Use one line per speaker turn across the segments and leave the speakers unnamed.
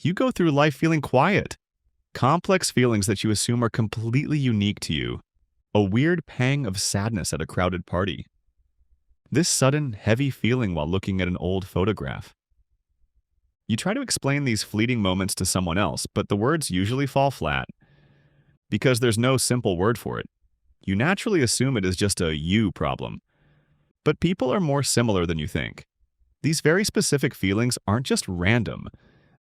You go through life feeling quiet, complex feelings that you assume are completely unique to you, a weird pang of sadness at a crowded party. This sudden, heavy feeling while looking at an old photograph. You try to explain these fleeting moments to someone else, but the words usually fall flat because there's no simple word for it. You naturally assume it is just a you problem. But people are more similar than you think. These very specific feelings aren't just random.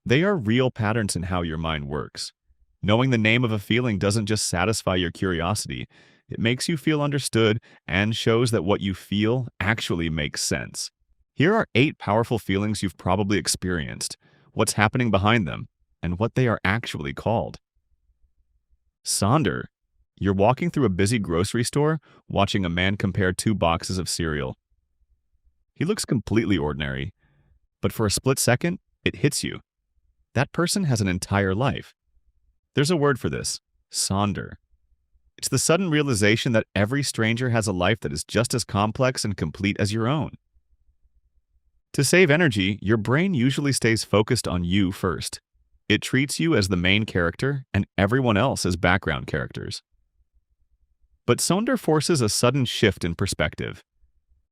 They are real patterns in how your mind works. Knowing the name of a feeling doesn't just satisfy your curiosity. It makes you feel understood and shows that what you feel actually makes sense. Here are 8 powerful feelings you've probably experienced, what's happening behind them, and what they are actually called. Sonder. You're walking through a busy grocery store, watching a man compare 2 boxes of cereal. He looks completely ordinary, but for a split second, it hits you. That person has an entire life. There's a word for this, sonder. It's the sudden realization that every stranger has a life that is just as complex and complete as your own. To save energy, your brain usually stays focused on you first. It treats you as the main character and everyone else as background characters. But Sonder forces a sudden shift in perspective.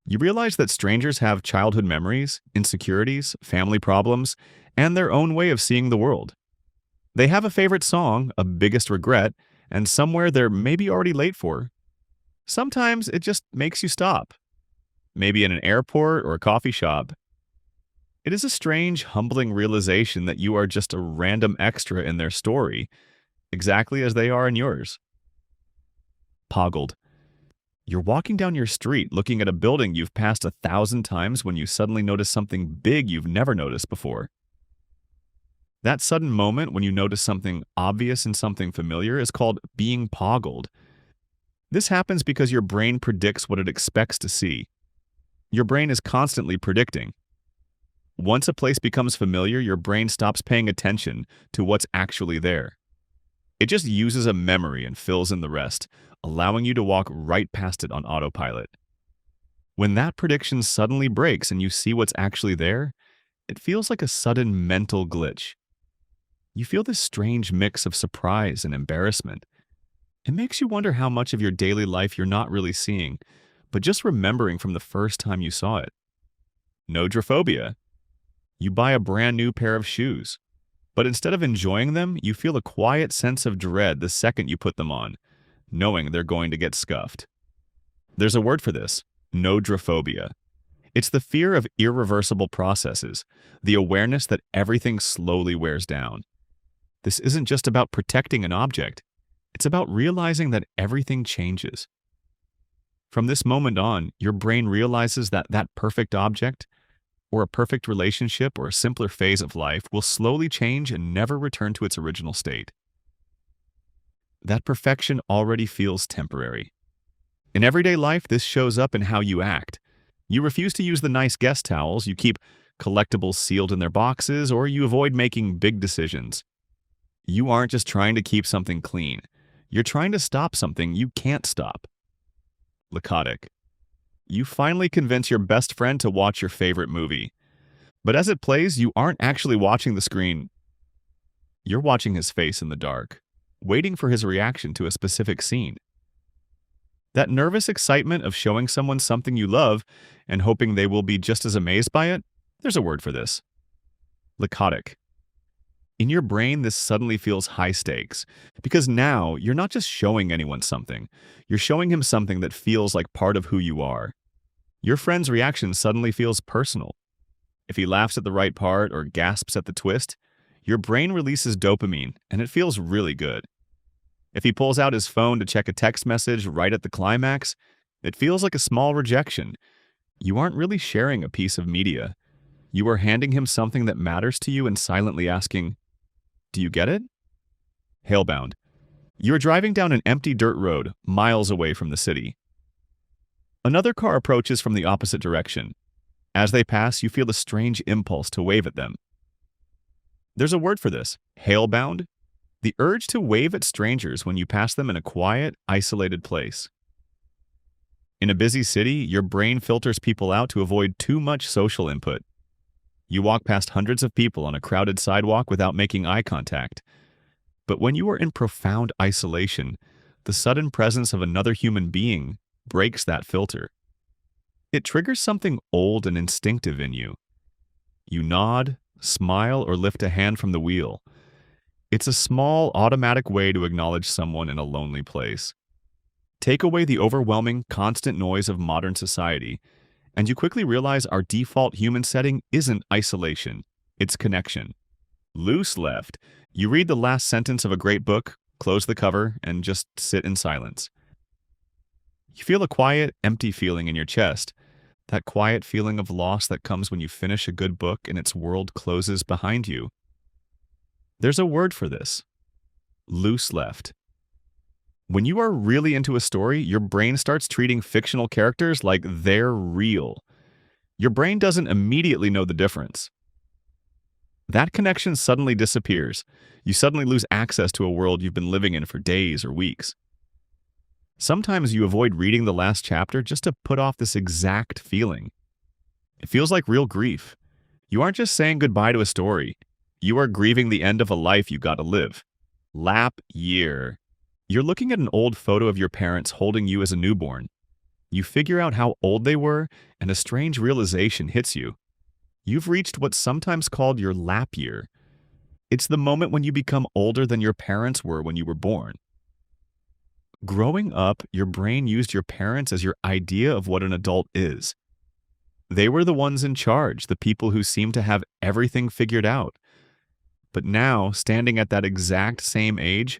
You realize that strangers have childhood memories, insecurities, family problems, and their own way of seeing the world. They have a favorite song, a biggest regret, and somewhere they're maybe already late for. Sometimes it just makes you stop. Maybe in an airport or a coffee shop. It is a strange, humbling realization that you are just a random extra in their story, exactly as they are in yours. Poggled. You're walking down your street looking at a building you've passed 1,000 times when you suddenly notice something big you've never noticed before. That sudden moment when you notice something obvious and something familiar is called being poggled. This happens because your brain predicts what it expects to see. Your brain is constantly predicting. Once a place becomes familiar, your brain stops paying attention to what's actually there. It just uses a memory and fills in the rest, allowing you to walk right past it on autopilot. When that prediction suddenly breaks and you see what's actually there, it feels like a sudden mental glitch. You feel this strange mix of surprise and embarrassment. It makes you wonder how much of your daily life you're not really seeing, but just remembering from the first time you saw it. Nodrophobia. You buy a brand new pair of shoes, but instead of enjoying them, you feel a quiet sense of dread the second you put them on, knowing they're going to get scuffed. There's a word for this, nodrophobia. It's the fear of irreversible processes, the awareness that everything slowly wears down. This isn't just about protecting an object. It's about realizing that everything changes. From this moment on, your brain realizes that that perfect object, or a perfect relationship or a simpler phase of life will slowly change and never return to its original state. That perfection already feels temporary. In everyday life, this shows up in how you act. You refuse to use the nice guest towels, you keep collectibles sealed in their boxes, or you avoid making big decisions. You aren't just trying to keep something clean. You're trying to stop something you can't stop. Laconic. You finally convince your best friend to watch your favorite movie. But as it plays, you aren't actually watching the screen. You're watching his face in the dark, waiting for his reaction to a specific scene. That nervous excitement of showing someone something you love and hoping they will be just as amazed by it, there's a word for this. Laconic. In your brain, this suddenly feels high stakes, because now you're not just showing anyone something, you're showing him something that feels like part of who you are. Your friend's reaction suddenly feels personal. If he laughs at the right part or gasps at the twist, your brain releases dopamine, and it feels really good. If he pulls out his phone to check a text message right at the climax, it feels like a small rejection. You aren't really sharing a piece of media. You are handing him something that matters to you and silently asking, "Do you get it?" Hailbound. You're driving down an empty dirt road, miles away from the city. Another car approaches from the opposite direction. As they pass, you feel a strange impulse to wave at them. There's a word for this, hailbound. The urge to wave at strangers when you pass them in a quiet, isolated place. In a busy city, your brain filters people out to avoid too much social input. You walk past hundreds of people on a crowded sidewalk without making eye contact. But when you are in profound isolation, the sudden presence of another human being breaks that filter. It triggers something old and instinctive in you. You nod, smile, or lift a hand from the wheel. It's a small, automatic way to acknowledge someone in a lonely place. Take away the overwhelming, constant noise of modern society, and you quickly realize our default human setting isn't isolation, it's connection. Loose left, you read the last sentence of a great book, close the cover, and just sit in silence. You feel a quiet, empty feeling in your chest, that quiet feeling of loss that comes when you finish a good book and its world closes behind you. There's a word for this: loose left. When you are really into a story, your brain starts treating fictional characters like they're real. Your brain doesn't immediately know the difference. That connection suddenly disappears. You suddenly lose access to a world you've been living in for days or weeks. Sometimes you avoid reading the last chapter just to put off this exact feeling. It feels like real grief. You aren't just saying goodbye to a story. You are grieving the end of a life you got to live. Lap year. You're looking at an old photo of your parents holding you as a newborn. You figure out how old they were, and a strange realization hits you. You've reached what's sometimes called your lap year. It's the moment when you become older than your parents were when you were born. Growing up, your brain used your parents as your idea of what an adult is. They were the ones in charge, the people who seemed to have everything figured out. But now, standing at that exact same age,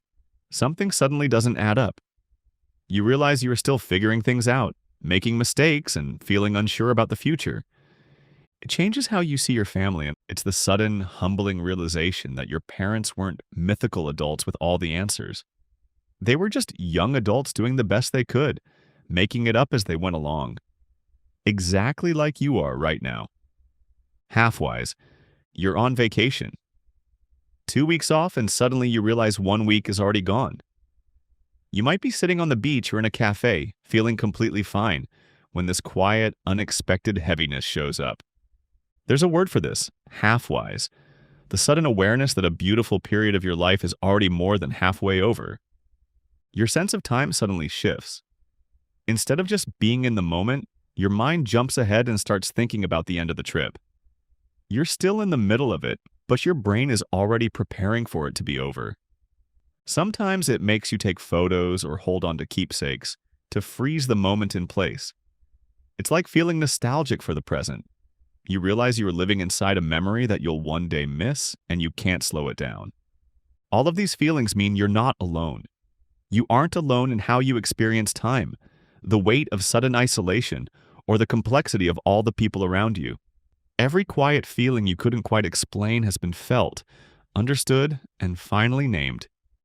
something suddenly doesn't add up. You realize you are still figuring things out, making mistakes, and feeling unsure about the future. It changes how you see your family, and it's the sudden, humbling realization that your parents weren't mythical adults with all the answers. They were just young adults doing the best they could, making it up as they went along. Exactly like you are right now. Half-wise, you're on vacation. 2 weeks off and suddenly you realize 1 week is already gone. You might be sitting on the beach or in a cafe, feeling completely fine, when this quiet, unexpected heaviness shows up. There's a word for this: half-wise. The sudden awareness that a beautiful period of your life is already more than halfway over. Your sense of time suddenly shifts. Instead of just being in the moment, your mind jumps ahead and starts thinking about the end of the trip. You're still in the middle of it, but your brain is already preparing for it to be over. Sometimes it makes you take photos or hold on to keepsakes to freeze the moment in place. It's like feeling nostalgic for the present. You realize you are living inside a memory that you'll one day miss, and you can't slow it down. All of these feelings mean you're not alone. You aren't alone in how you experience time, the weight of sudden isolation, or the complexity of all the people around you. Every quiet feeling you couldn't quite explain has been felt, understood, and finally named.